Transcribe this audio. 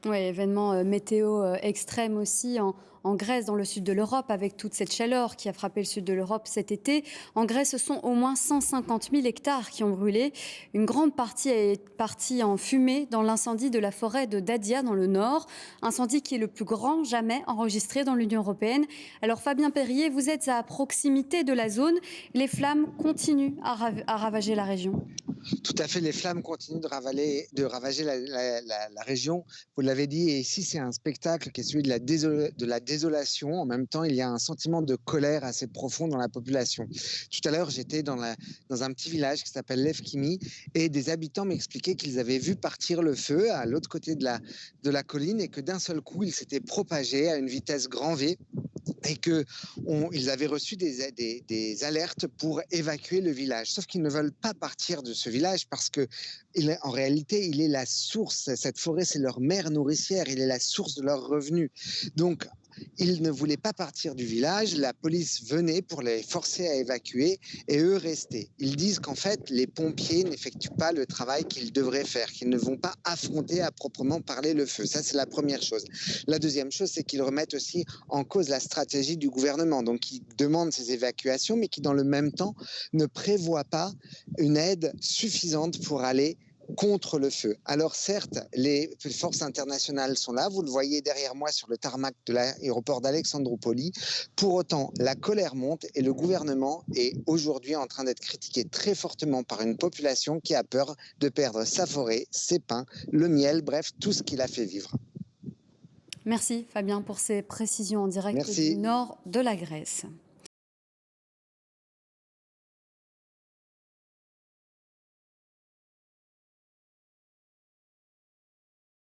Oui, événement météo extrême aussi en Grèce, dans le sud de l'Europe, avec toute cette chaleur qui a frappé le sud de l'Europe cet été. En Grèce, ce sont au moins 150 000 hectares qui ont brûlé. Une grande partie est partie en fumée dans l'incendie de la forêt de Dadia dans le nord. Incendie qui est le plus grand jamais enregistré dans l'Union européenne. Alors Fabien Perrier, vous êtes à proximité de la zone. Les flammes continuent à ravager la région. Tout à fait, les flammes continuent de ravager la région. Vous l'avez dit, et ici, c'est un spectacle qui est celui de la désolation. En même temps, il y a un sentiment de colère assez profond dans la population. Tout à l'heure, j'étais dans un petit village qui s'appelle Lefkimi, et des habitants m'expliquaient qu'ils avaient vu partir le feu à l'autre côté de la colline et que d'un seul coup, il s'était propagé à une vitesse grand V et qu'ils avaient reçu des alertes pour évacuer le village. Sauf qu'ils ne veulent pas partir de ce village parce que, en réalité, il est la source. Cette forêt, c'est leur mère nourricière. Il est la source de leurs revenus. Donc, ils ne voulaient pas partir du village. La police venait pour les forcer à évacuer et eux restaient. Ils disent qu'en fait, les pompiers n'effectuent pas le travail qu'ils devraient faire, qu'ils ne vont pas affronter à proprement parler le feu. Ça, c'est la première chose. La deuxième chose, c'est qu'ils remettent aussi en cause la stratégie du gouvernement. Donc, ils demandent ces évacuations, mais qui, dans le même temps, ne prévoient pas une aide suffisante pour aller contre le feu. Alors certes, les forces internationales sont là, vous le voyez derrière moi sur le tarmac de l'aéroport d'Alexandroupoli. Pour autant, la colère monte et le gouvernement est aujourd'hui en train d'être critiqué très fortement par une population qui a peur de perdre sa forêt, ses pins, le miel, bref, tout ce qu'il a fait vivre. Merci Fabien pour ces précisions en direct du Merci. nord de la Grèce.